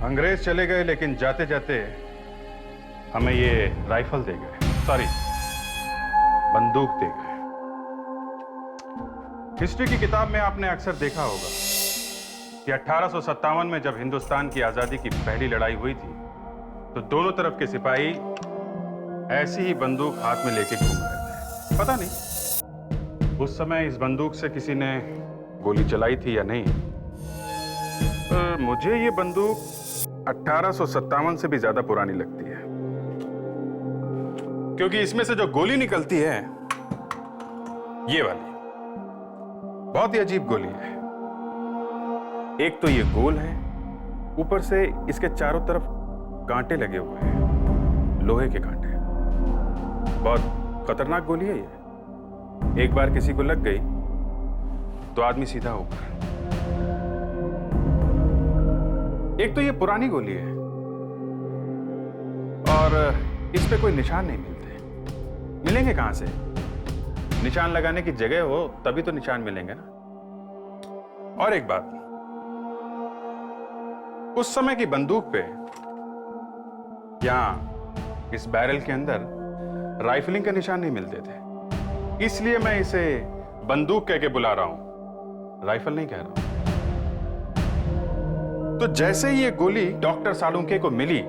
अंग्रेज चले गए, लेकिन जाते जाते हमें ये राइफल दे गए, सॉरी बंदूक दे गए। हिस्ट्री की किताब में आपने अक्सर देखा होगा कि 1857 में जब हिंदुस्तान की आजादी की पहली लड़ाई हुई थी तो दोनों तरफ के सिपाही ऐसी ही बंदूक हाथ में लेके घूम रहे थे। पता नहीं उस समय इस बंदूक से किसी ने गोली चलाई थी या नहीं, पर मुझे ये बंदूक 1857 से भी ज्यादा पुरानी लगती है, क्योंकि इसमें से जो गोली निकलती है ये वाली बहुत ही अजीब गोली है। एक तो ये गोल है, ऊपर से इसके चारों तरफ कांटे लगे हुए हैं, लोहे के कांटे। बहुत खतरनाक गोली है ये। एक बार किसी को लग गई तो आदमी सीधा ऊपर। एक तो ये पुरानी गोली है और इस पे कोई निशान नहीं मिलते। मिलेंगे कहां से? निशान लगाने की जगह हो तभी तो निशान मिलेंगे ना। और एक बात, उस समय की बंदूक पे यहां इस बैरल के अंदर राइफलिंग के निशान नहीं मिलते थे, इसलिए मैं इसे बंदूक कह के बुला रहा हूं, राइफल नहीं कह रहा हूं। तो जैसे ही ये गोली डॉक्टर सालुंके को मिली,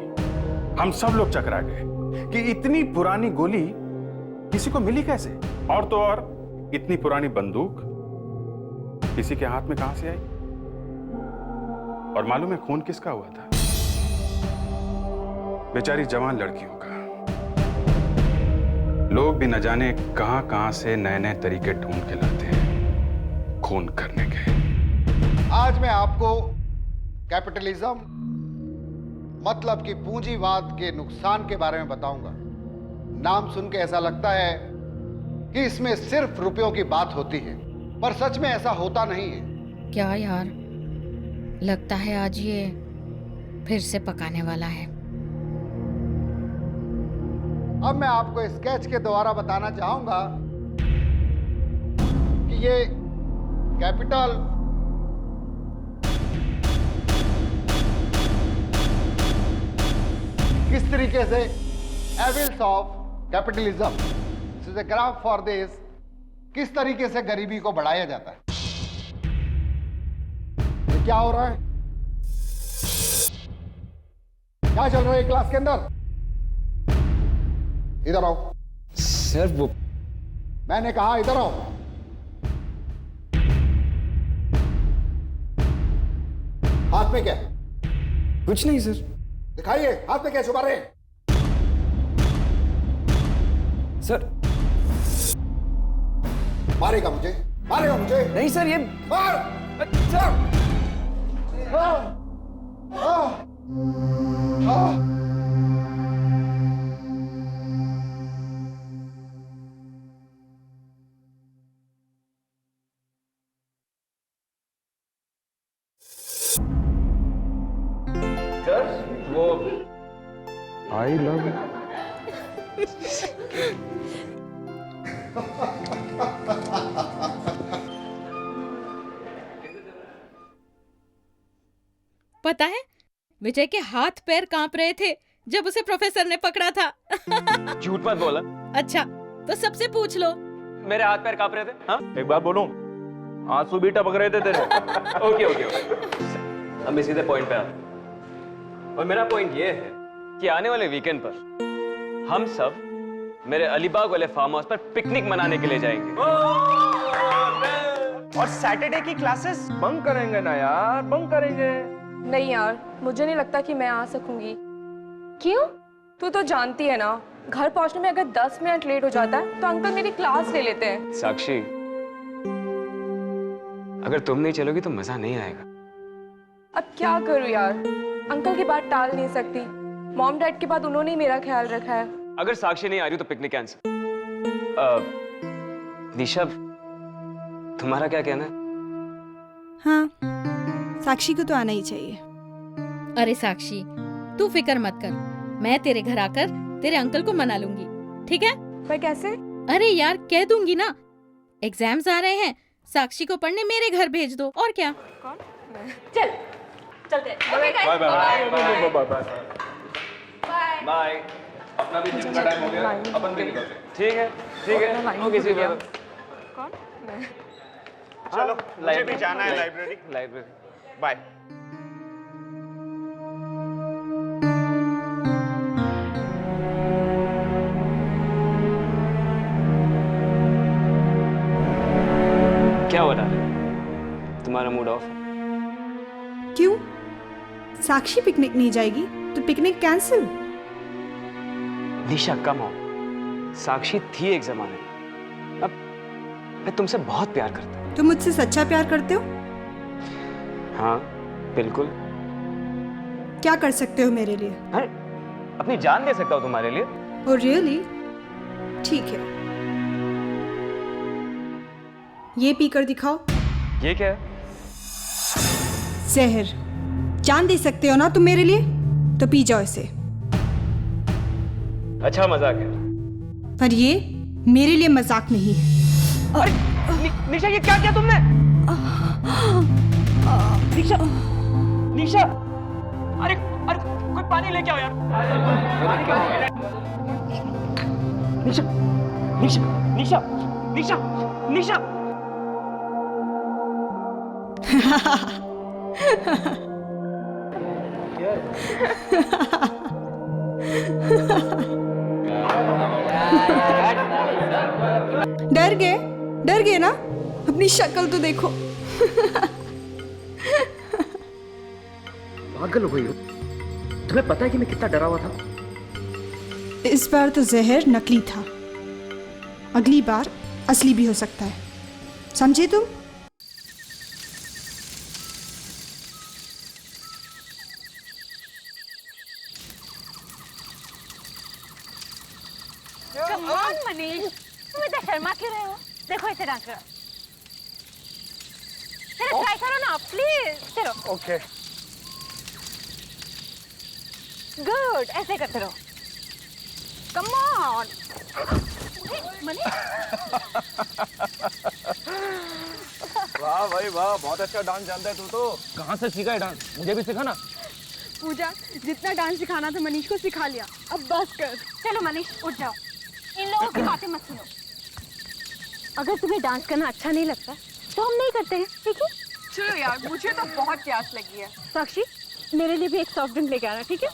हम सब लोग चकरा गए कि इतनी पुरानी गोली किसी को मिली कैसे, और तो और इतनी पुरानी बंदूक किसी के हाथ में कहां से आई। और मालूम है खून किसका हुआ था? बेचारी जवान लड़कियों का। लोग भी न जाने कहां कहां से नए नए तरीके ढूंढ के लाते हैं खून करने के। आज मैं आपको कैपिटलिज्म मतलब कि पूंजीवाद के नुकसान के बारे में बताऊंगा। नाम सुन के ऐसा लगता है कि इसमें सिर्फ रुपयों की बात होती है, पर सच में ऐसा होता नहीं है। क्या यार, लगता है आज ये फिर से पकाने वाला है। अब मैं आपको स्केच के द्वारा बताना चाहूंगा कि ये कैपिटल किस तरीके से evils of capitalism, this is a graph for this, किस तरीके से गरीबी को बढ़ाया जाता है। ये क्या हो रहा है? क्या चल रहा है क्लास के अंदर? इधर आओ। सर वो मैंने कहा इधर आओ। हाथ में क्या? कुछ नहीं सर। दिखाइए, हाथ में क्या छुपा रहे हैं? सर मारेगा मुझे, मारेगा मुझे। नहीं सर, ये मार। सर वो आई लव पता है, विजय के हाथ पैर कांप रहे थे जब उसे प्रोफेसर ने पकड़ा था। झूठ मत बोला। अच्छा, तो सबसे पूछ लो। मेरे हाथ पैर कांप रहे थे? हाँ? एक बात बोलूं, आंसू भी टपक रहे थे तेरे। ओके ओके अब मैं सीधे पॉइंट पे आता हूं। और मेरा पॉइंट ये है कि आने वाले वीकेंड पर हम सब मेरे अलीबाग वाले फार्म हाउस पर पिकनिक मनाने के लिए जाएंगे। और सैटरडे की क्लासेस बंक करेंगे ना यार, बंक करेंगे। नहीं यार, मुझे नहीं लगता कि मैं आ सकूंगी। क्यों? तू तो जानती है ना, घर पहुंचने में अगर 10 मिनट लेट हो जाता है तो अंकल मेरी क्लास ले लेते हैं। साक्षी, अगर तुम नहीं चलोगी तो मजा नहीं आएगा। अब क्या करूं यार, अंकल की बात टाल नहीं सकती। मॉम डैड के बाद उन्होंने ही मेरा ख्याल रखा है। अगर साक्षी नहीं आ रही तो पिकनिक कैंसिल। निशा, तुम्हारा क्या कहना है? हाँ, साक्षी को तो आना ही चाहिए। अरे साक्षी, तू फिक्र मत कर, मैं तेरे घर आकर तेरे अंकल को मना लूंगी, ठीक है? पर कैसे? अरे यार, कह दूंगी ना, एग्जाम्स आ रहे हैं, साक्षी को पढ़ने मेरे घर भेज दो, और क्या। चल चलते हैं। Okay guys, bye bye bye. अपना भी जिम का टाइम हो गया, अपन भी निकलते हैं। ठीक है ओके सी बात। कौन? मैं। चलो मुझे भी जाना है लाइब्रेरी। बाय। क्या हो रहा है? तुम्हारा मूड ऑफ है? क्यों? साक्षी पिकनिक नहीं जाएगी तो पिकनिक कैंसिल। निशा कम हो। साक्षी थी एक जमाने में, अब मैं तुमसे बहुत प्यार करता हूँ। तुम मुझसे सच्चा प्यार करते हो? हाँ बिल्कुल। क्या कर सकते हो मेरे लिए? अरे अपनी जान दे सकता हूँ तुम्हारे लिए। Oh really? ठीक है, ये पीकर दिखाओ। ये क्या है? जहर। जान दे सकते हो ना तुम मेरे लिए, तो पी जाओ इसे। अच्छा मजाक है। पर ये मेरे लिए मजाक नहीं है। अरे निशा ये क्या किया तुमने? निशा निशा अरे अरे कोई पानी लेके आओ यार। निशा निशा निशा निशा निशा डर गए ना? अपनी शक्ल तो देखो। पागल हो गई हो? तुम्हें पता है कि मैं कितना डरा हुआ था? इस बार तो जहर नकली था, अगली बार असली भी हो सकता है, समझे तुम? मनीष, तुम इतना शर्मा क्यों रहे हो? देखो इसे डांस करो। चलो ट्राई करो ना प्लीज। चलो ओके। गुड, ऐसे करते रहो। Come on Manish. वाह भाई वाह, बहुत अच्छा डांस जानता है तू तो। कहाँ से सीखा है डांस? मुझे भी सिखा ना। पूजा, जितना डांस सिखाना था मनीष को सिखा लिया, अब बस कर। चलो मनीष उठ जाओ, इन लोगों की बातें मत सुनो। अगर तुम्हें डांस करना अच्छा नहीं लगता तो हम नहीं करते हैं, ठीक है? चलो यार, मुझे तो बहुत प्यास लगी है। साक्षी मेरे लिए भी एक सॉफ्ट ड्रिंक लेके आना, ठीक है?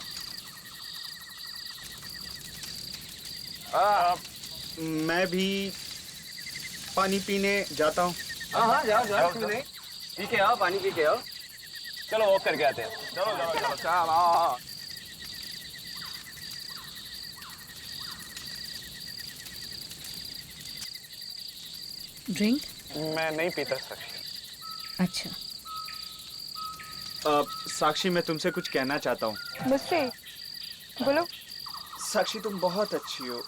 मैं भी पानी पीने जाता हूँ। हाँ जाओ पी के आओ, पानी पी के आओ। चलो वॉक करके आते हैं। चलो। ड्रिंक? मैं नहीं पीता साक्षी। अच्छा। साक्षी मैं तुमसे कुछ कहना चाहता हूँ। मुझसे? बोलो। साक्षी तुम बहुत अच्छी हो।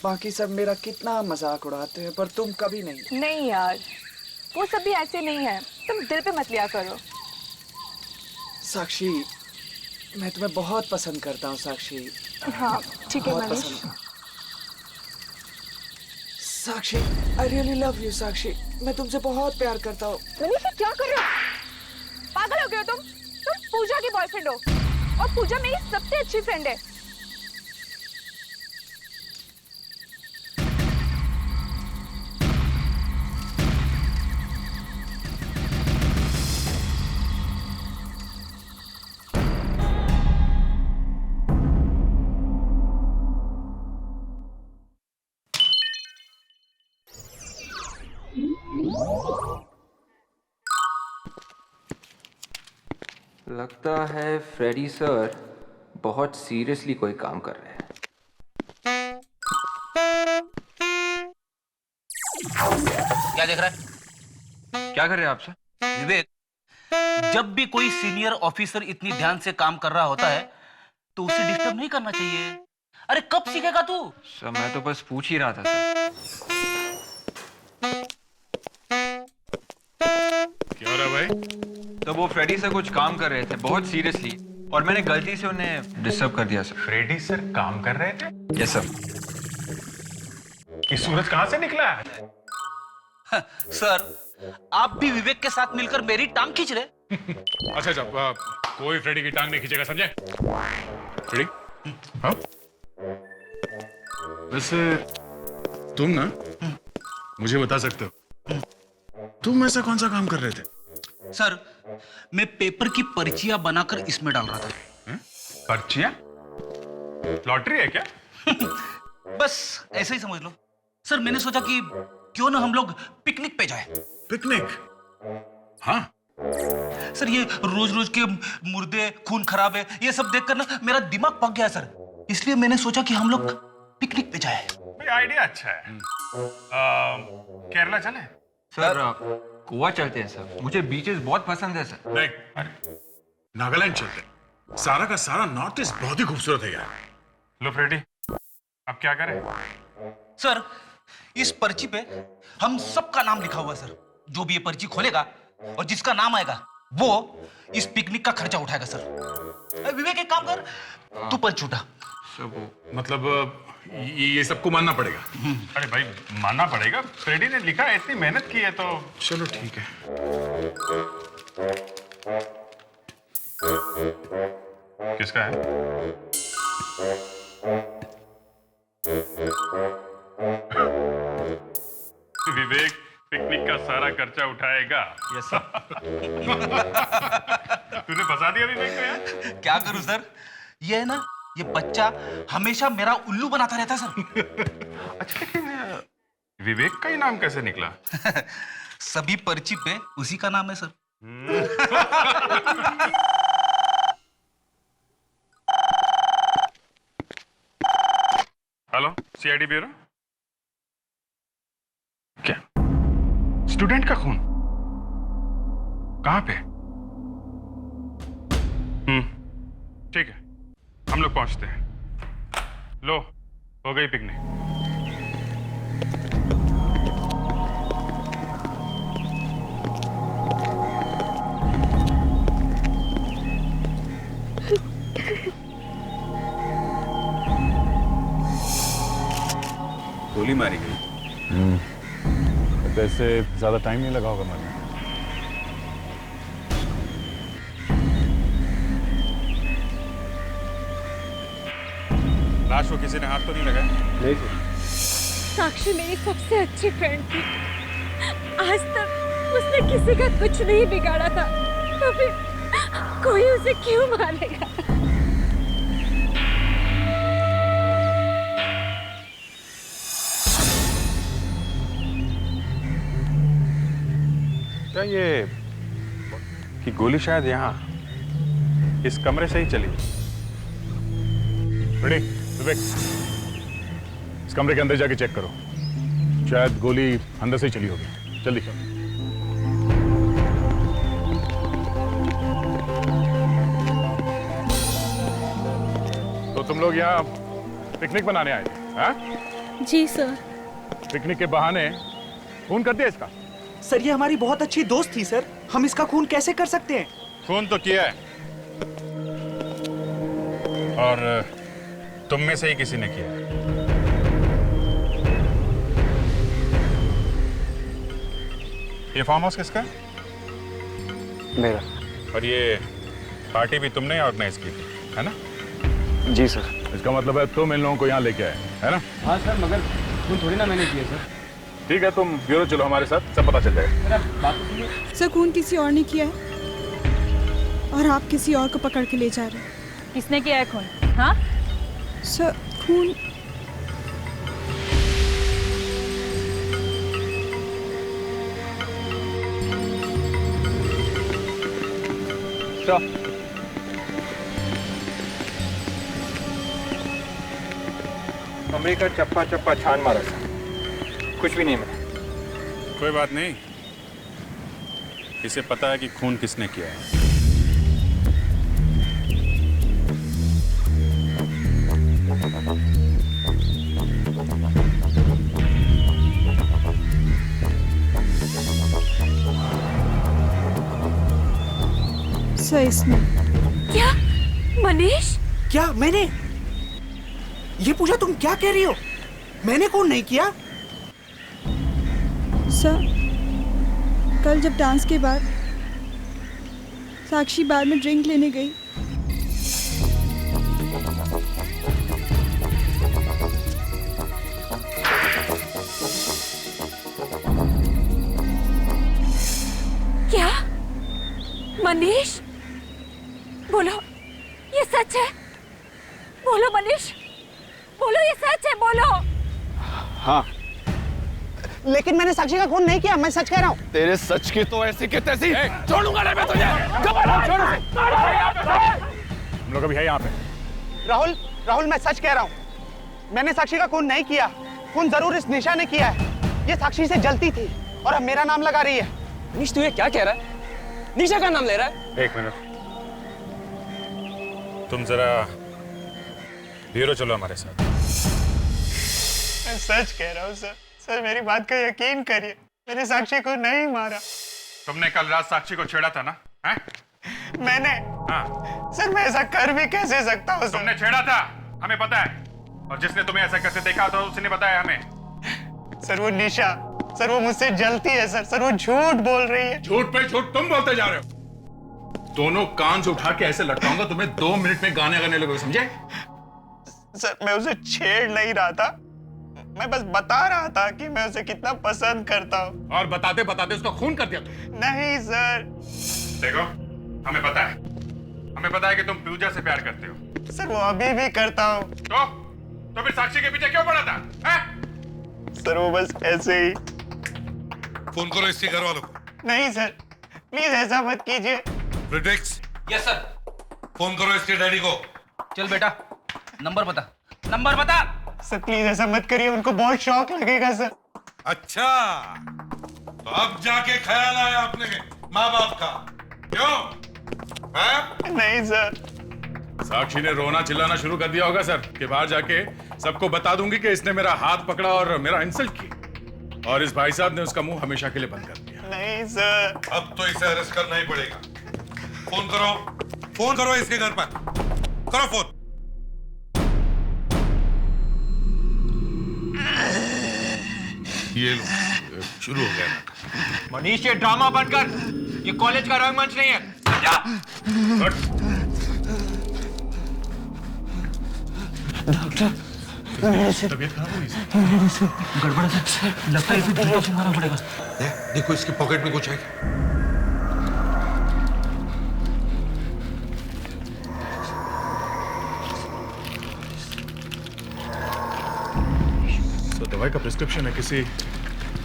बाकी सब मेरा कितना मजाक उड़ाते हैं पर तुम कभी नहीं। नहीं यार, वो सब भी ऐसे नहीं है, तुम दिल पे मत लिया करो। साक्षी मैं तुम्हें बहुत पसंद करता हूँ साक्षी। हाँ ठीक है बहुत मनीष। पसंद। साक्षी आई रियली लव यू साक्षी, मैं तुमसे बहुत प्यार करता हूँ। मनीष ये क्या कर रहे हो? पागल हो गए हो तुम? तुम पूजा की बॉयफ्रेंड हो और पूजा मेरी सबसे अच्छी फ्रेंड है। लगता है फ्रेडी सर बहुत सीरियसली कोई काम कर रहे हैं। क्या देख रहा है? क्या कर रहे हैं आप सर? विवेक, जब भी कोई सीनियर ऑफिसर इतनी ध्यान से काम कर रहा होता है तो उसे डिस्टर्ब नहीं करना चाहिए। अरे कब सीखेगा तू? सर मैं तो बस पूछ ही रहा था सर। क्या हो रहा भाई? तो वो फ्रेडी सर कुछ काम कर रहे थे बहुत सीरियसली और मैंने गलती से उन्हें डिस्टर्ब कर दिया सर। फ्रेडी सर काम कर रहे थे? Yes sir. ये सूरज कहां से निकला है? सर, आप भी विवेक के साथ मिलकर मेरी टांग खींच रहे। अच्छा अच्छा, कोई फ्रेडी की टांग नहीं खींचेगा, समझे? फ्रेडी? हाँ? वैसे तुम ना मुझे बता सकते हो तुम ऐसा कौन सा काम कर रहे थे? सर, मैं पेपर की पर्चियां बनाकर इसमें डाल रहा था। पर्चियां? लॉटरी है क्या? बस ऐसे ही समझ लो। सर, मैंने सोचा कि क्यों ना हम लोग पिकनिक पे जाए। पिकनिक? हाँ। सर, ये रोज रोज के मुर्दे, खून खराब है, ये सब देखकर ना मेरा दिमाग पक गया सर। इसलिए मैंने सोचा कि हम लोग पिकनिक पे जाए। आइडिया अच्छा है। केरला चले? सर गोवा चलते हैं सर, मुझे बीचेस बहुत पसंद है सर। नहीं, नागालैंड चलते हैं। सारा का सारा नॉर्थ ईस्ट बहुत ही खूबसूरत है यार। लो फ्रेडी, अब क्या करें? सर, इस पर्ची पे हम सबका नाम लिखा हुआ है सर। जो भी ये पर्ची खोलेगा और जिसका नाम आएगा वो इस पिकनिक का खर्चा उठाएगा सर। विवेक, एक काम कर, तू पर्ची उठा। मतलब ये सबको मानना पड़ेगा? अरे भाई, मानना पड़ेगा। फ्रेडी ने लिखा है, इतनी मेहनत की है तो चलो ठीक है। किसका है? विवेक पिकनिक का सारा खर्चा उठाएगा। Yes sir. तूने फंसा दिया विवेक को यार। क्या करूं सर, ये है ना, ये बच्चा हमेशा मेरा उल्लू बनाता रहता है सर। अच्छा, लेकिन विवेक का ही नाम कैसे निकला? सभी पर्ची पे उसी का नाम है सर। Hello, CID bureau. क्या स्टूडेंट का खून? कहां पे? ठीक है, हम लोग पहुंचते हैं। लो, हो गई पिकनिक। गोली मारी गई। वैसे ज्यादा टाइम नहीं लगा होगा मारने। लाश को किसी ने हाथ तो नहीं लगाया? नहीं सर। साक्षी मेरी सबसे अच्छी फ्रेंड थी। आज तक उसने किसी का कुछ नहीं बिगाड़ा था, तो फिर कोई उसे क्यों मारेगा? क्या ये कि गोली शायद यहाँ इस कमरे से ही चली? रेडी विवेक, इस कमरे के अंदर जाके चेक करो, शायद गोली अंदर से ही चली होगी। जल्दी। तो तुम लोग यहाँ पिकनिक मनाने आए थे? हाँ? जी सर। पिकनिक के बहाने खून कर दिया इसका? सर, ये हमारी बहुत अच्छी दोस्त थी सर, हम इसका खून कैसे कर सकते हैं? खून तो किया है, और तुम में से ही किसी ने किया। ये फार्म हाउस किसका है? मेरा। और ये पार्टी भी तुमने ऑर्गेनाइज की थी, है ना? जी सर। इसका मतलब है तुम इन लोगों को यहाँ लेके आए, है ना? हाँ सर, मगर खून थोड़ी ना मैंने किया सर। ठीक है, तुम ब्यूरो चलो हमारे साथ, सब पता चल जाएगा। सर, खून किसी और ने किया है और आप किसी और को पकड़ के ले जा रहे हैं। किसने किया है खून? हाँ सर, खून कमरे का चप्पा चप्पा छान मारा था, कुछ भी नहीं मिला। कोई बात नहीं, इसे पता है कि खून किसने किया है। सर, इसमें क्या? मनीष? क्या मैंने? ये पूजा तुम क्या कह रही हो? मैंने खून नहीं किया। सर, कल जब डांस के बाद साक्षी बार में ड्रिंक लेने गई, क्या मनीष? बोलो ये सच है? बोलो मनीष, बोलो ये सच है, बोलो। हाँ, लेकिन मैंने साक्षी का खून नहीं किया, मैं सच कह रहा हूँ। तेरे सच की तो ऐसी की तैसी छोड़ूंगा नहीं मैं तुझे। हम लोग अभी है यहाँ पे। राहुल, राहुल मैं सच कह रहा हूँ, मैंने साक्षी का खून नहीं किया। खून जरूर इस निशा ने किया है। ये साक्षी से जलती थी और अब मेरा नाम लगा रही है। मनीष तू ये क्या कह रहा है? निशा का नाम ले रहा है? एक मिनट, तुम जरा ब्यूरो चलो हमारे साथ। मैं सच कह रहा हूँ सर। सर मेरी बात का यकीन करिए, मैंने साक्षी को नहीं मारा। तुमने कल रात साक्षी को छेड़ा था ना? हैं? मैंने? हाँ। सर मैं ऐसा कर भी कैसे सकता हूँ? तुमने छेड़ा था, हमें पता है। और जिसने तुम्हें ऐसा करते देखा था उसने बताया हमें। सर वो निशा, सर वो मुझसे जलती है सर। सर वो झूठ बोल रही है। झूठ पे झूठ तुम बोलते जा रहे हो। दोनों कान से उठा के ऐसे लटकाऊंगा तुम्हें, 2 मिनट में गाने गाने लगोगे, समझे? सर मैं उसे छेड़ नहीं रहा था, मैं बस बता रहा था कि मैं उसे कितना पसंद करता हूँ। और बताते बताते उसका खून कर दिया तुम। नहीं सर। देखो, हमें पता है कि तुम पूजा से प्यार करते हो। सर वो अभी भी करता हूँ। तो फिर साक्षी के पीछे क्यों पड़ा था? हैं? सर वो बस ऐसे ही। फोन करो इसके घर वालों को। नहीं सर, प्लीज ऐसा मत कीजिए। प्रिटिक्स। Yes sir. फोन करो इसके डैडी को। चल बेटा, नंबर बता, नंबर बता। सर प्लीज ऐसा मत करिए, उनको बहुत शौक लगेगा सर। अच्छा, तो अब जाके ख्याल आया अपने माँ बाप का, क्यों? है? नहीं सर। साक्षी ने रोना चिल्लाना शुरू कर दिया होगा सर कि बाहर जाके सबको बता दूंगी कि इसने मेरा हाथ पकड़ा और मेरा इंसल्ट की, और इस भाई साहब ने उसका मुंह हमेशा के लिए बंद कर दिया। नहीं सर। अब तो इसे अरेस्ट करना ही पड़ेगा। फोन करो इसके घर पर, करो फोन। ये लो, शुरू हो गया। मनीष ये ड्रामा बंद कर, ये कॉलेज का रंगमंच नहीं है। जा। डॉक्टर तबीयत खराब हुई? गड़बड़ है सर, लगता है इसे जूतों से मारना पड़ेगा। देखो इसकी पॉकेट में कुछ है। तो दवाई का प्रिस्क्रिप्शन है किसी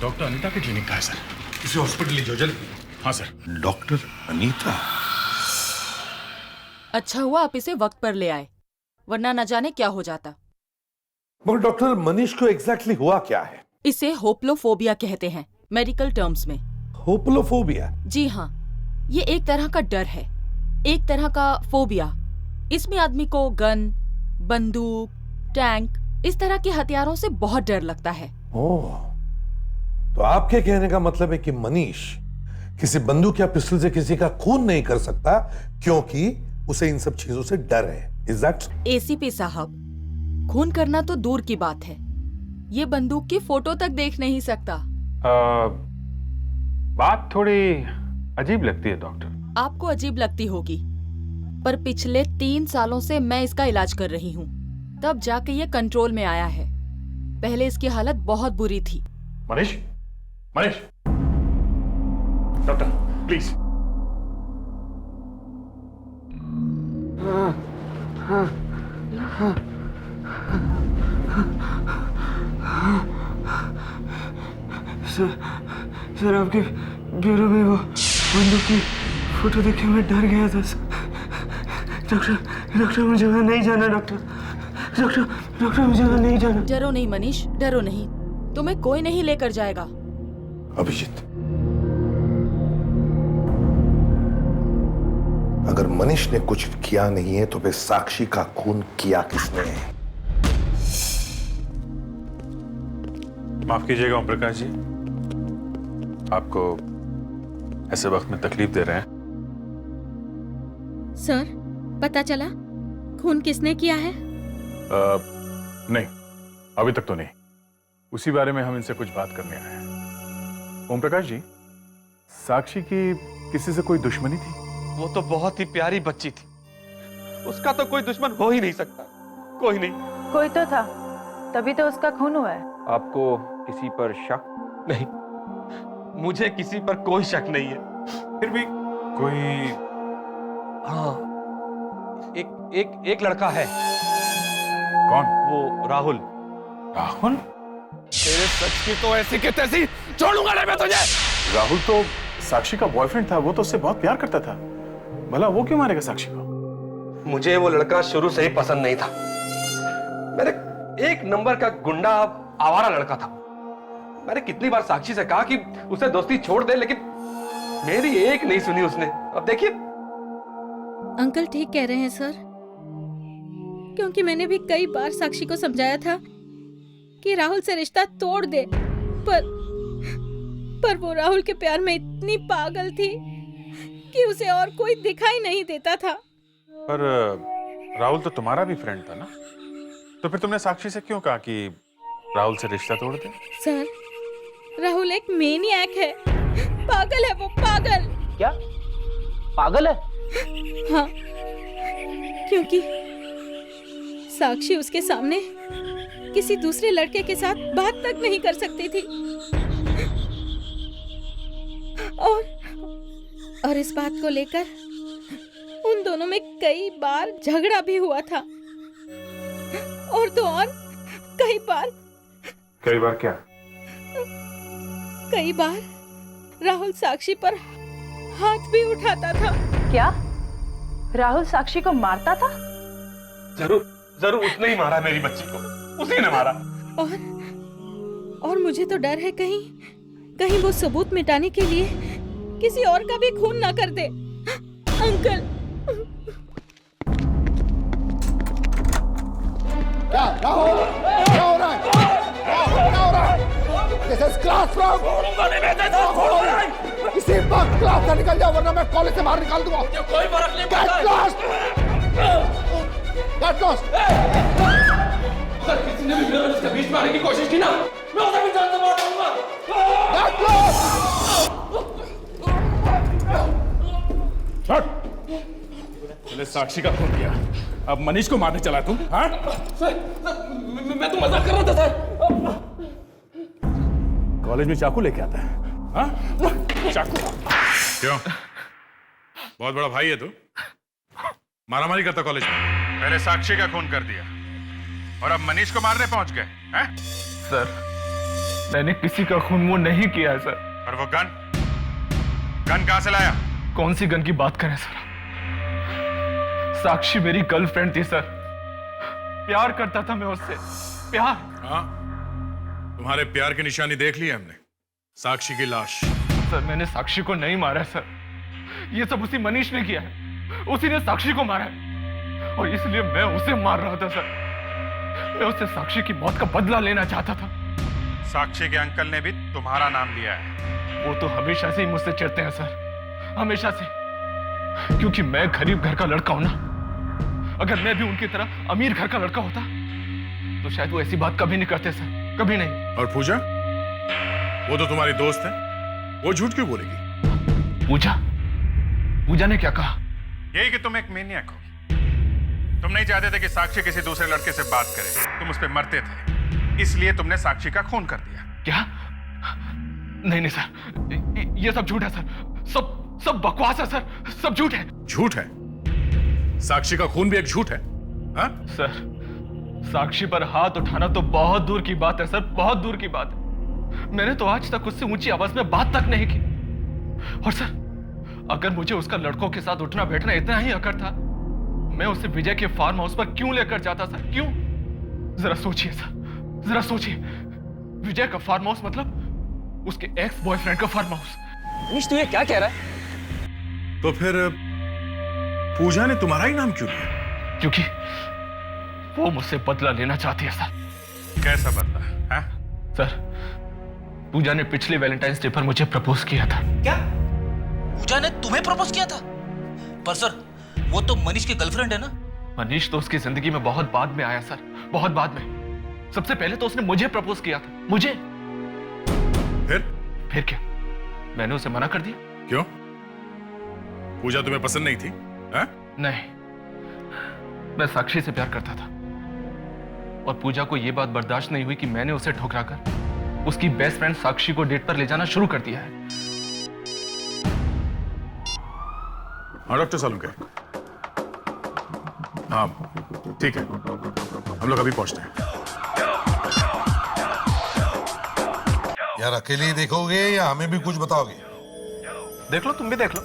डॉक्टर अनीता के क्लिनिक का है सर। किसी हॉस्पिटल ले जाओ जल्दी। हाँ सर। डॉक्टर अनीता? अच्छा हुआ आप इसे वक्त पर ले आए, वरना न जाने क्या हो जाता। मगर डॉक्टर मनीष को एग्जैक्टली हुआ क्या है? इसे होप्लोफोबिया कहते हैं मेडिकल टर्म्स में। होप्लोफोबिया? जी हाँ, ये एक तरह का डर है, एक तरह का फोबिया। इसमें आदमी को गन, बंदूक, टैंक, इस तरह के हथियारों से बहुत डर लगता है। ओह, तो आपके कहने का मतलब है कि मनीष किसी बंदूक या पिस्टल से किसी का खून नहीं कर सकता क्योंकि उसे इन सब चीजों से डर है। Is that? एसीपी साहब, खून करना तो दूर की बात है, ये बंदूक की फोटो तक देख नहीं सकता। बात थोड़ी अजीब लगती है डॉक्टर। आपको अजीब लगती होगी, पर पिछले 3 सालों से मैं इसका इलाज कर रही हूँ, तब जाके ये कंट्रोल में आया है। पहले इसकी हालत बहुत बुरी थी। Manish, Manish, doctor please. Sir आपके ब्यूरो में वो बंदूक की फोटो देख के मैं डर गया था डॉक्टर मुझे वहाँ नहीं जाना। डॉक्टर मुझे वहाँ नहीं जाना। डरो नहीं मनीष, डरो नहीं, तुम्हें कोई नहीं लेकर जाएगा। अभिजीत, अगर मनीष ने कुछ किया नहीं है तो फिर साक्षी का खून किया किसने है? माफ कीजिएगा ओम प्रकाश जी, आपको ऐसे वक्त में तकलीफ दे रहे हैं। सर, पता चला खून किसने किया है? नहीं, अभी तक तो नहीं। उसी बारे में हम इनसे कुछ बात करने आए हैं। ओम प्रकाश जी, साक्षी की किसी से कोई दुश्मनी थी? वो तो बहुत ही प्यारी बच्ची थी, उसका तो कोई दुश्मन हो ही नहीं सकता। कोई नहीं। कोई तो था, तभी तो उसका खून हुआ है। आपको किसी पर शक? नहीं, मुझे किसी पर कोई शक नहीं है। फिर भी कोई... हाँ, एक लड़का है। कौन? वो राहुल। राहुल? तेरे सच की तो ऐसी के तैसी छोड़ूंगा नहीं मैं तुझे। राहुल तो साक्षी का बॉयफ्रेंड था, वो तो उससे बहुत प्यार करता था। भला वो क्यों मारेगा साक्षी को? मुझे वो लड़का शुरू से ही पसंद नहीं था। मेरे एक नंबर का गुंडा आवारा लड़का था। मैंने कितनी बार साक्षी से कहा कि उसे दोस्ती छोड़ दे, लेकिन मेरी एक नहीं सुनी उसने। अब देखिए। अंकल ठीक कह रहे हैं सर, क्योंकि मैंने भी कई बार साक्षी को समझाया था कि राहुल से रिश्ता तोड़ दे, पर वो राहुल के प्यार में इतनी पागल थी कि उसे और कोई दिखाई नहीं देता था। पर राहुल तो तुम्हारा भी फ्रेंड था ना, तो फिर तुमने साक्षी से क्यों कहा कि राहुल से रिश्ता तोड़ दे? सर, राहुल एक मेनियक है, पागल है वो, पागल। क्या पागल है? हाँ, क्योंकि साक्षी उसके सामने किसी दूसरे लड़के के साथ बात तक नहीं कर सकती थी, और इस बात को लेकर उन दोनों में कई बार झगड़ा भी हुआ था, और तो और कई बार क्या? कई बार राहुल साक्षी पर हाथ भी उठाता था। क्या राहुल साक्षी को मारता था? जरूर उसने ही मारा मेरी बच्ची को, उसी ने मारा। और मुझे तो डर है कहीं वो सबूत मिटाने के लिए किसी और का भी खून ना कर दे। अंकल, क्या राहुल, क्या हो रहा है? राहुल, क्या हो रहा है? This is classroom. इसी वक्त क्लास से निकल जाओ, वरना मैं कॉलेज से बाहर निकाल दूंगा। कोई फर्क नहीं पड़ता। Get lost. Get lost. अगर किसी ने भी मेरे उसके बीच में आने की कोशिश की ना, मैं उसे भी जान से मार दूंगा। Get lost. पहले साक्षी का खून किया, अब मनीष को मारने चला तुम? हाँ? मैं तो मजाक कर रहा था सर। कॉलेज में चाकू लेके आता है? हाँ? चाकू? क्यों? बहुत बड़ा भाई है तू? मारामारी करता कॉलेज में? पहले साक्षी का खून कर दिया और अब मनीष को मारने पहुंच गए हैं? सर, मैंने किसी का खून वो नहीं किया है सर। और वो गन कहां से लाया? कौन सी गन की बात करें सर? साक्षी मेरी गर्लफ्रेंड थी सर, प्यार करता था मैं उससे, प्यार। हाँ, तुम्हारे प्यार की निशानी देख ली है हमने, साक्षी की लाश। सर, मैंने साक्षी को नहीं मारा सर, ये सब उसी मनीष ने किया है, उसी ने साक्षी को मारा है, और इसलिए मैं उसे मार रहा था सर। मैं उससे साक्षी की मौत का बदला लेना चाहता था। साक्षी के अंकल ने भी तुम्हारा नाम लिया है। वो तो हमेशा से ही मुझसे चिढ़ते हैं सर, हमेशा से, क्योंकि मैं गरीब घर का लड़का हूं ना। अगर मैं भी उनकी तरह अमीर घर का लड़का होता तो शायद वो ऐसी बात कभी नहीं करते सर, कभी नहीं। और पूजा, वो तो तुम्हारी दोस्त है, वो झूठ क्यों बोलेगी? पूजा ने क्या कहा? यही कि तुम एक मेनियक हो। तुम नहीं चाहते थे कि साक्षी किसी दूसरे लड़के से बात करे, तुम उस पर मरते थे, इसलिए तुमने साक्षी का खून कर दिया। क्या? नहीं सर, ये सब झूठ है सर, सब बकवास है सर, सब झूठ है। झूठ है? साक्षी का खून भी एक झूठ है? हाँ? सर, साक्षी पर हाथ उठाना तो बहुत दूर की बात है सर, बहुत दूर की बात है। मैंने तो आज तक उससे ऊंची आवाज में बात तक नहीं की। और सर, अगर मुझे उसका लड़कों के साथ उठना बैठना इतना ही अकड़ था, मैं उसे विजय के फार्म हाउस पर क्यों लेकर जाता सर? क्यों? जरा सोचिए सर, जरा सोचिए। विजय का फार्म हाउस मतलब उसके एक्स बॉयफ्रेंड का फार्म हाउस। मनीष, तू ये क्या कह रहा है? तो फिर पूजा ने तुम्हारा ही नाम क्यों लिया? क्योंकि वो मुझसे बदला लेना चाहती है सर। कैसा बदला? हाँ? सर, पूजा ने पिछले वैलेंटाइंस डे पर मुझे प्रपोज किया था। क्या? पूजा ने तुम्हें प्रपोज किया था? पर सर, वो तो मनीष की गर्लफ्रेंड है ना? मनीष तो उसकी जिंदगी में बहुत बाद में आया सर, बहुत बाद में। सबसे पहले तो उसने मुझे प्रपोज किया था, मुझे। फिर क्या? मैंने उसे मना कर दिया। क्यों? पूजा तुम्हें पसंद नहीं थी? हैं? नहीं, मैं साक्षी से प्यार करता था और पूजा को यह बात बर्दाश्त नहीं हुई कि मैंने उसे ठुकराकर उसकी बेस्ट फ्रेंड साक्षी को डेट पर ले जाना शुरू कर दिया है। हाँ डॉक्टर सालुंके, हाँ ठीक है, हम लोग अभी पहुंचते हैं। यार अकेले ही देखोगे या हमें भी कुछ बताओगे? देख लो, तुम भी देख लो।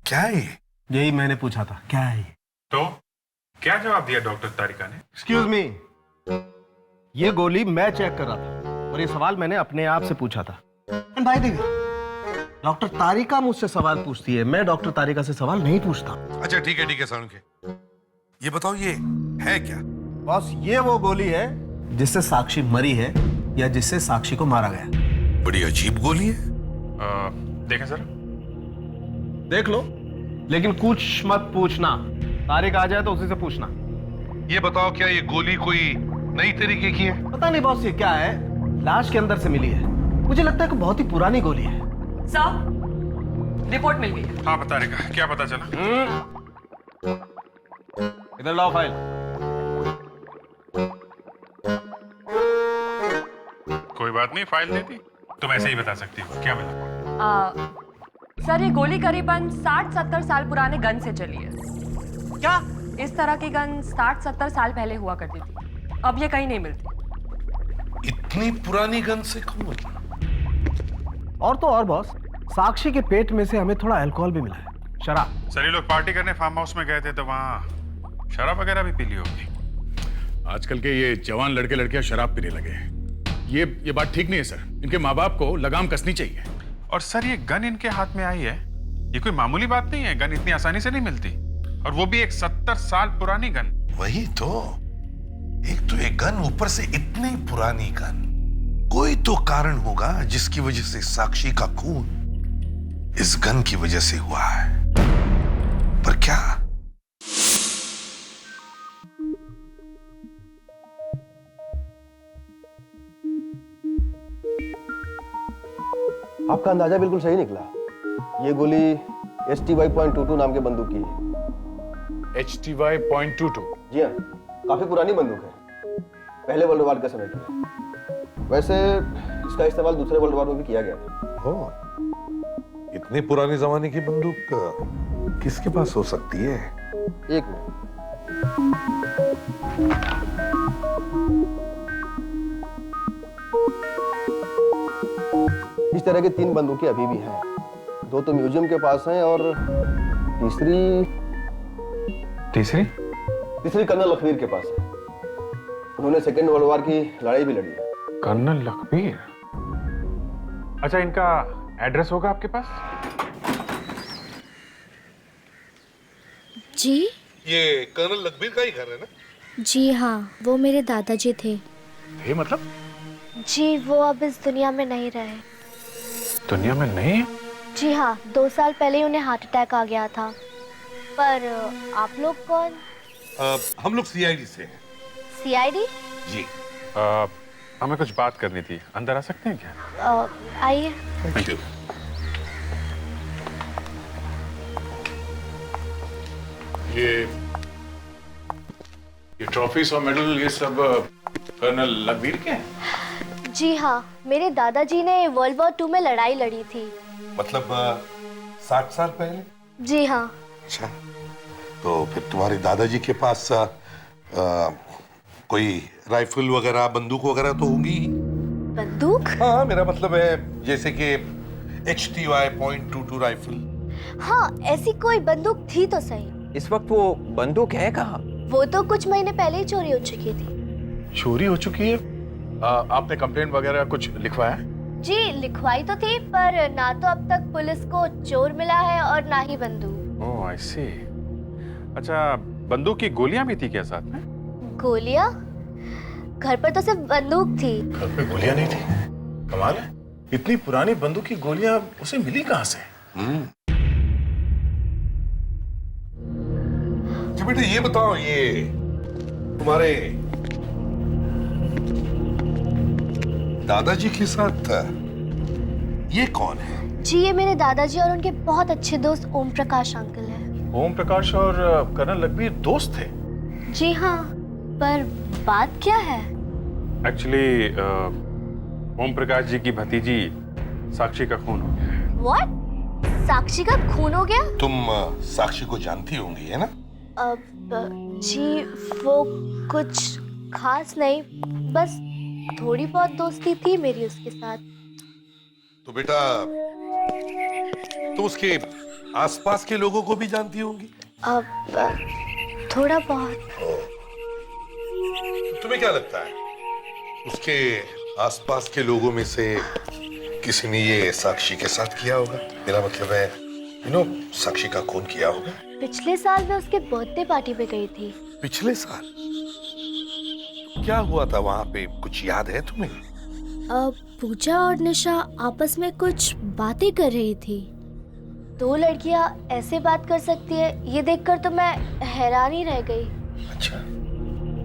क्या है ये? यही मैंने पूछा था, क्या है ये? तो क्या जवाब दिया डॉक्टर तारिका ने? एक्सक्यूज मी, ये गोली मैं चेक कर रहा था और ये सवाल मैंने अपने आप से पूछा था। And by the way, doctor Tarika मुझसे सवाल पूछती है, मैं डॉक्टर तारिका से सवाल नहीं पूछता। अच्छा ठीक है सालुंके, ये बताओ ये है क्या? बॉस, ये वो गोली है जिससे साक्षी मरी है या जिससे साक्षी को मारा गया। बड़ी अजीब गोली है। देखें सर। देख लो, लेकिन कुछ मत पूछना। तारिक आ जाए तो उसी से पूछना। ये बताओ क्या ये गोली कोई नई तरीके की है? पता नहीं बॉस, ये क्या है, लाश के अंदर से मिली है। मुझे लगता है कि बहुत ही पुरानी गोली है। सर, रिपोर्ट मिल गई है। हाँ बता रेखा, क्या पता चला? इधर लाओ फाइल। कोई बात नहीं, फाइल दे दी। तुम ऐसे ही बता सकती हो, क्या मिला? सर, ये गोली करीबन 60-70 साल पुराने गन से चली है। क्या? इस तरह की गन 60-70 साल पहले हुआ करती थी, अब ये कहीं नहीं मिलती। इतनी पुरानी गन से कौन? और तो और बॉस, साक्षी के पेट में से हमें थोड़ा अल्कोहल भी मिला है, शराब। सर ये लोग पार्टी करने फार्म हाउस में गए थे तो वहाँ शराब वगैरह भी पी ली होगी। आजकल के ये जवान लड़के लड़कियां शराब पीने लगे हैं। ये बात ठीक नहीं है सर। इनके माँ बाप को लगाम कसनी चाहिए। और सर ये गन इनके हाथ में आई है, ये कोई मामूली बात नहीं है। गन इतनी आसानी से नहीं मिलती, और वो भी एक 70 साल पुरानी गन। वही तो, एक तो एक गन, ऊपर से इतनी पुरानी गन। कोई तो कारण होगा जिसकी वजह से साक्षी का खून इस गन की वजह से हुआ है, पर क्या? आपका अंदाजा बिल्कुल सही निकला। ये गोली HTY.22 नाम के बंदूक की है। HTY.22? जी हाँ, काफी पुरानी बंदूक है, पहले वर्ल्ड वार के समय की है। वैसे इसका इस्तेमाल दूसरे वर्ल्ड वार में भी किया गया था। इतनी पुरानी जमाने की बंदूक किसके पास हो सकती है? एक मिनट। इस तरह की 3 बंदूकें अभी भी हैं। 2 तो म्यूजियम के पास हैं और तीसरी कर्नल लखवीर के पास है। उन्होंने सेकेंड वर्ल्ड वार की लड़ाई भी लड़ी है। कर्नल लखवीर? अच्छा, इनका एड्रेस होगा आपके पास? जी? ये कर्नल लखवीर का ही घर है ना? जी हाँ, वो मेरे दादाजी थे। ये मतलब? जी, वो अब इस दुनिया में नहीं रहे। दुनिया में नहीं? जी हाँ, 2 साल पहले उन्हें हार्ट अटैक आ गया था। पर आप लोग कौन? हम लोग CID से हैं। CID? जी। हमें कुछ बात करनी थी, अंदर आ सकते हैं क्या? आइए। Thank you. ये ट्रॉफीज और मेडल ये सब कर्नल लखवीर के हैं? जी हाँ, मेरे दादाजी ने वर्ल्ड वॉर 2 में लड़ाई लड़ी थी। मतलब 60 साल पहले? जी हाँ। अच्छा, तो फिर तुम्हारे दादाजी के पास कोई राइफल वगैरह, बंदूक वगैरह तो होगी ही। बंदूक? हाँ, मेरा मतलब है जैसे कि HTY.22 राइफल। हाँ, ऐसी कोई बंदूक थी तो सही। इस वक्त वो बंदूक है कहाँ? वो तो कुछ महीने पहले ही चोरी हो चुकी थी। चोरी हो चुकी है? आपने कंप्लेंट वगैरह कुछ लिखवाया? जी, लिखवाई तो थी, पर ना तो अब तक पुलिस को चोर मिला है और ना ही बंदूक। ओह, आई सी। अच्छा, बंदूक की गोलियां भी थी क्या साथ में? गोलियां? घर पर तो सिर्फ बंदूक थी। घर पे गोलियां नहीं थी? कमाल है, इतनी पुरानी बंदूक की गोलियां उसे मिली कहां से? बेटा ये बताओ, ये तुम्हारे दादाजी के साथ था। ये कौन है? जी ये मेरे दादाजी और उनके बहुत अच्छे दोस्त ओम प्रकाश अंकल हैं। ओम प्रकाश और कर्नल लखबीर दोस्त थे? जी हाँ, पर बात क्या है? एक्चुअली ओम प्रकाश जी की भतीजी साक्षी का खून हो गया है। What? साक्षी का खून हो गया? तुम साक्षी को जानती होंगी, है ना? जी वो कुछ खास नहीं, बस थोड़ी बहुत दोस्ती थी मेरी उसके साथ। तो बेटा तुम उसके आसपास के लोगों को भी जानती होंगी? थोड़ा बहुत। तुम्हें क्या लगता है उसके आसपास के लोगों में से किसी ने ये साक्षी के साथ किया होगा? मेरा मतलब है साक्षी का खून किया होगा। पिछले साल मैं उसके बर्थडे पार्टी पे गई थी। पिछले साल? क्या हुआ था वहां पे, कुछ याद है तुम्हें? पूजा और निशा आपस में कुछ बातें कर रही थी। दो लड़कियां ऐसे बात कर सकती है, ये देखकर तो मैं हैरान ही रह गई। अच्छा,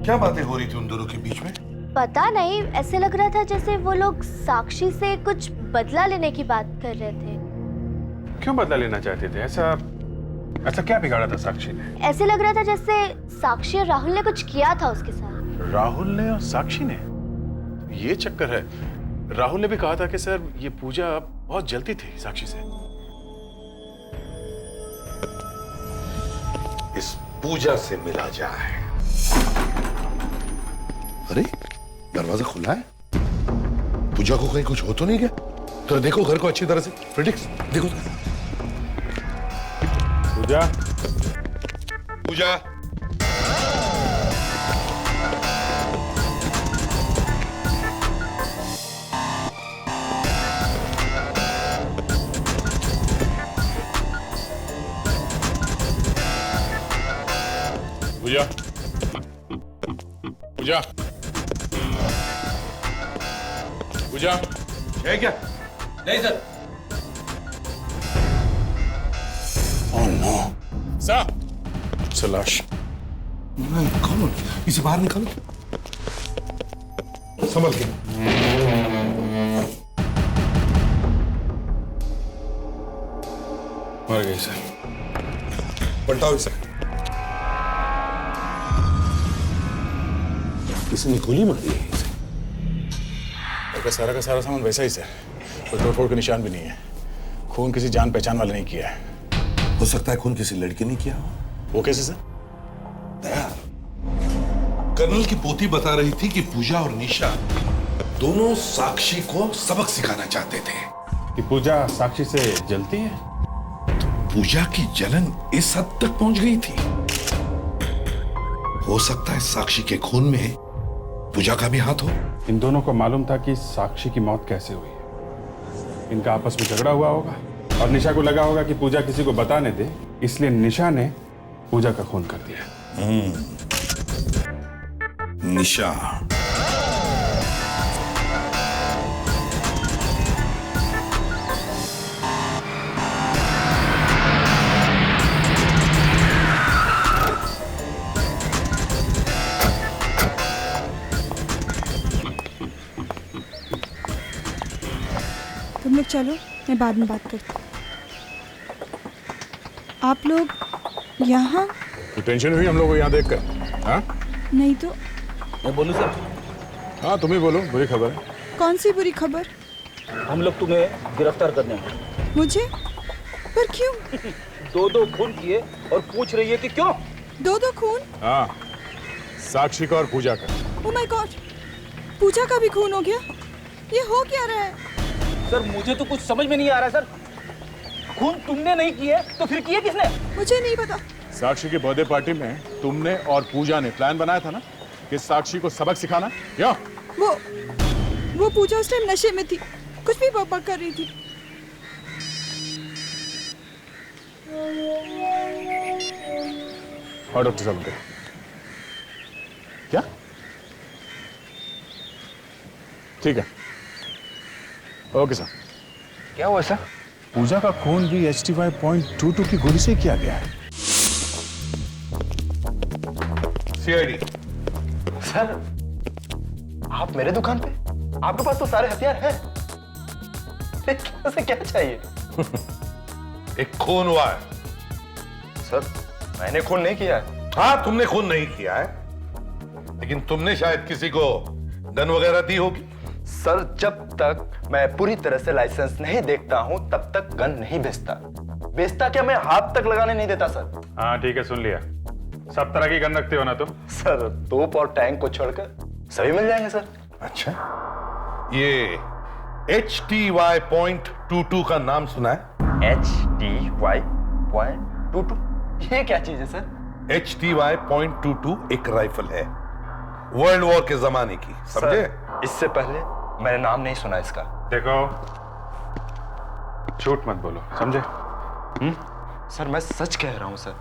क्या बातें हो रही थी उन दोनों के बीच में? पता नहीं, ऐसे लग रहा था जैसे वो लोग साक्षी से कुछ बदला लेने की बात कर रहे थे। क्यों बदला लेना चाहते थे? ऐसा क्या बिगाड़ा था साक्षी ने? ऐसे लग रहा था जैसे साक्षी और राहुल ने कुछ किया था उसके साथ। राहुल ने और साक्षी ने? ये चक्कर है। राहुल ने भी कहा था कि सर ये पूजा बहुत जलती थी साक्षी से। इस पूजा से मिला जाए। अरे दरवाजा खुला है, पूजा को कहीं कुछ हो तो नहीं गया? तो देखो घर को अच्छी तरह से, प्रिडिक्स देखो तो। पूजा, पूजा, पूजा, पूजा, पूजा है क्या? नहीं सर। ओह नो सर, सलाश। निकालो इसे, बाहर निकालो, संभल के। मर गई सर। पलटाओ इसे। किसी ने गोली मारी है इसे। का सारा सामान वैसा ही सर, कोई तोड़फोड़ के निशान भी नहीं है। खून किसी जान पहचान वाले नहीं किया है। हो सकता है खून किसी लड़के ने किया हो। वो कैसे सर? दया, कर्नल की पोती बता रही थी कि पूजा और निशा दोनों साक्षी को सबक सिखाना चाहते थे। कि पूजा साक्षी से जलती है? तो पूजा की जलन इस हद तक पहुंच गई थी। हो सकता है साक्षी के खून में पूजा का भी हाथ हो। इन दोनों को मालूम था कि साक्षी की मौत कैसे हुई है। इनका आपस में झगड़ा हुआ होगा और निशा को लगा होगा कि पूजा किसी को बताने दे, इसलिए निशा ने पूजा का खून कर दिया। निशा, तुम लोग चलो, मैं बाद में बात करती हूँ। आप लोग यहाँ? टेंशन हुई हम लोग को यहाँ देखकर? हाँ? नहीं तो। मैं बोलूं सर? हाँ तुम ही बोलो, बुरी खबर है। कौन सी बुरी खबर? हम लोग तुम्हें गिरफ्तार करने हैं। मुझे? पर क्यों? दो खून किए और पूछ रही है कि क्यों? दो खून? हाँ, साक्षी का और पूजा का। ओह माय गॉड, पूजा का भी खून हो गया? ये हो क्या रहा है? सर मुझे तो कुछ समझ में नहीं आ रहा सर। खून तुमने नहीं किए तो फिर किए किसने? मुझे नहीं पता। साक्षी की बर्थडे पार्टी में तुमने और पूजा ने प्लान बनाया था ना कि साक्षी को सबक सिखाना। क्या? वो पूजा उस टाइम नशे में थी, कुछ भी बकबक कर रही थी। और डॉक्टर साहब के क्या? ठीक है, ओके सर। क्या हुआ सर? पूजा का खून भी HT5.22 की गोली से किया गया है। CID सर, आप मेरे दुकान पे? आपके पास तो सारे हथियार हैं। क्या चाहिए? एक खून हुआ है। सर मैंने खून नहीं किया है। हाँ, तुमने खून नहीं किया है, लेकिन तुमने शायद किसी को गन वगैरह दी होगी। सर जब तक मैं पूरी तरह से लाइसेंस नहीं देखता हूं तब तक गन नहीं बेचता क्या मैं हाथ तक लगाने नहीं देता सर। हाँ ठीक है, सुन लिया। सब तरह की गन रखते हो ना तुम? सर तोप और टैंक को छोड़कर सभी मिल जाएंगे सर। अच्छा, ये HTY.22 का नाम सुना है? HTY.22 ये क्या चीज है सर? HTY.22 एक राइफल है, वर्ल्ड वॉर के जमाने की, समझे? इससे पहले मैंने नाम नहीं सुना इसका। देखो, झूठ मत बोलो, समझे? सर मैं सच कह रहा हूं सर।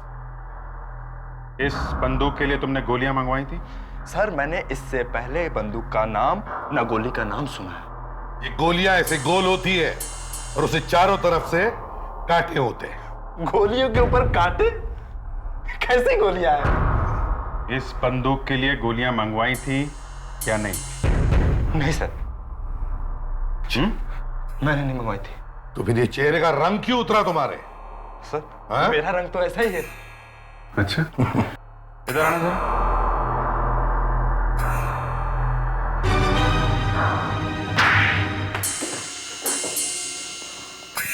इस बंदूक के लिए तुमने गोलियां मंगवाई थी? सर मैंने इससे पहले बंदूक का नाम न गोली का नाम सुना है। ये गोलियां ऐसे गोल होती है और उसे चारों तरफ से कांटे होते हैं। गोलियों के ऊपर कांटे? कैसी गोलियां हैं? इस बंदूक के लिए गोलियां मंगवाई थी या नहीं? नहीं सर, मैंने नहीं मंगवाई थी। तो फिर ये चेहरे का रंग क्यों उतरा तुम्हारे? सर हाँ? मेरा रंग तो ऐसा ही है। अच्छा, इधर आना जरा।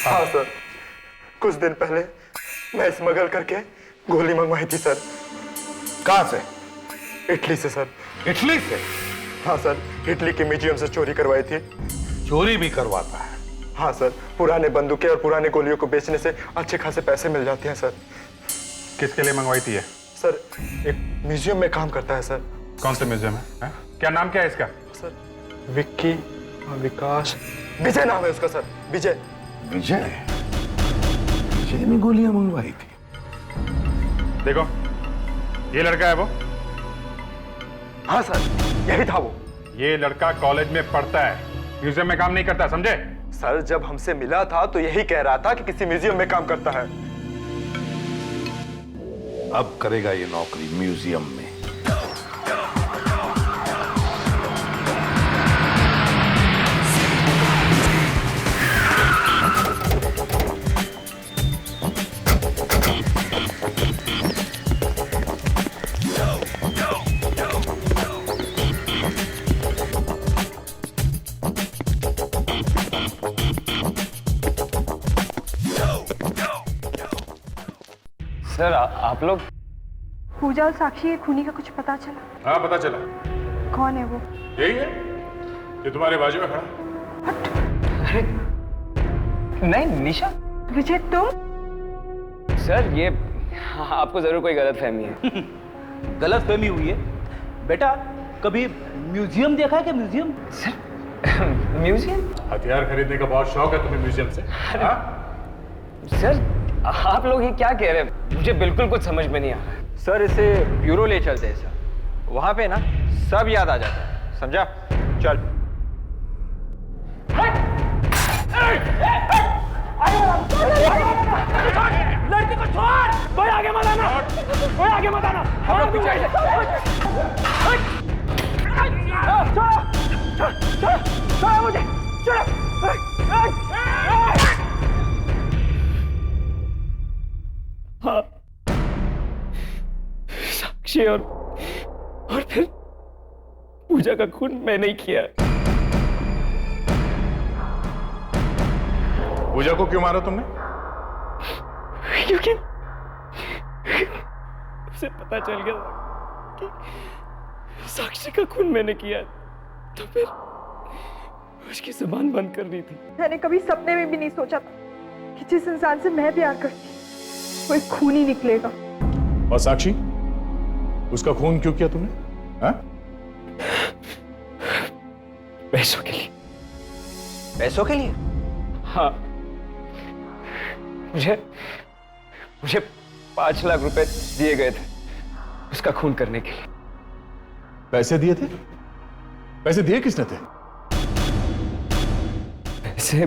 हाँ सर, कुछ दिन पहले मैं स्मगल करके गोली मंगवाई थी सर। कहां से? इटली से सर। इटली से? हाँ सर, इटली के म्यूजियम से चोरी करवाई थी। चोरी भी करवाता है? हाँ सर, पुराने बंदूकें और पुराने गोलियों को बेचने से अच्छे खासे पैसे मिल जाते हैं सर। किसके लिए मंगवाई थी ये? सर एक म्यूजियम में काम करता है सर। कौन से म्यूजियम है? क्या नाम क्या है इसका? सर विक्की, विकास, विजय नाम है उसका सर। विजय। विजय? विजय ने गोलियां मंगवाई थी? देखो, ये लड़का है वो? हाँ सर, यही था वो। ये लड़का कॉलेज में पढ़ता है, म्यूजियम में काम नहीं करता, समझे? सर जब हमसे मिला था तो यही कह रहा था कि किसी म्यूजियम में काम करता है। अब करेगा ये नौकरी म्यूजियम में। सर आप लोग? पूजा और साक्षी के खूनी का कुछ पता चला? हाँ पता चला। कौन है वो? यही है जो तुम्हारे बाजू में खड़ा। नहीं निशा। विजय तुम? सर ये आपको जरूर कोई गलतफहमी है। गलतफहमी हुई है बेटा। कभी म्यूजियम देखा है क्या? म्यूजियम? Sir museum? हथियार खरीदने का बहुत शौक है तुम्हें म्यूजियम से? सर आप लोग ये क्या कह रहे हैं? मुझे बिल्कुल कुछ समझ में नहीं आ रहा है। सर इसे ब्यूरो ले चलते हैं सर, वहां पे ना सब याद आ जाता है, समझा? चल। लड़की को छोड़, कोई आगे मत आना, कोई आगे मत आना। हम लोग पीछे से। छोड़ मुझे, हाँ, साक्षी और फिर पूजा का खून मैं नहीं किया। पूजा को क्यों मारा तुमने? क्योंकि उसे पता चल गया कि साक्षी का खून मैंने किया, तो फिर उसकी जुबान बंद कर दी थी। मैंने कभी सपने में भी नहीं सोचा था कि जिस इंसान से मैं प्यार करती वो एक खूनी निकलेगा। और साक्षी, उसका खून क्यों किया तुमने? हाँ? पैसों के लिए। पैसों के लिए? हाँ, मुझे 5 लाख रुपए दिए गए थे उसका खून करने के लिए। पैसे दिए थे? पैसे दिए किसने थे? पैसे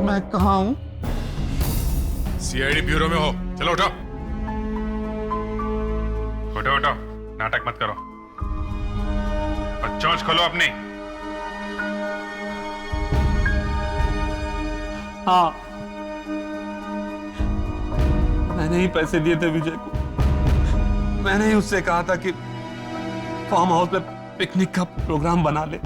मैं कहाँ हूँ? सीआईडी ब्यूरो में हो। चलो उठो उठो उठो, नाटक मत करो और चोंच खोलो अपनी। हाँ, मैंने ही पैसे दिए थे विजय को। मैंने ही उससे कहा था कि फार्म हाउस में पिकनिक का प्रोग्राम बना ले।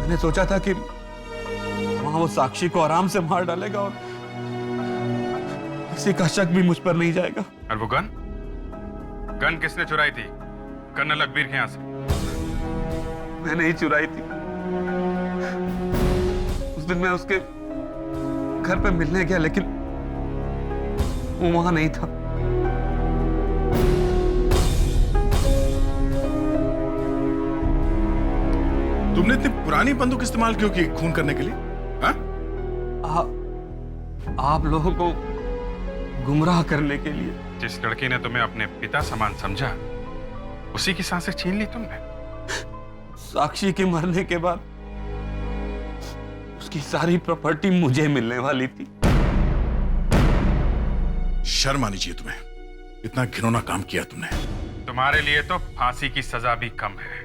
मैंने सोचा था कि वहां वो साक्षी को आराम से मार डालेगा और किसी का शक भी मुझ पर नहीं जाएगा। और वो गन किसने चुराई थी? कर्नल अकबीर के यहां से। मैंने ही चुराई थी। उस दिन मैं उसके घर पे मिलने गया, लेकिन वो वहां नहीं था। तुमने इतनी पुरानी बंदूक इस्तेमाल क्यों की खून करने के लिए? हाँ? आप लोगों को गुमराह करने के लिए। जिस लड़की ने तुम्हें अपने पिता समान समझा, उसी की सांसें छीन ली तुमने। साक्षी के मरने के बाद उसकी सारी प्रॉपर्टी मुझे मिलने वाली थी। शर्म आनी चाहिए तुम्हें, इतना घिनौना काम किया तुमने। तुम्हारे लिए तो फांसी की सजा भी कम है।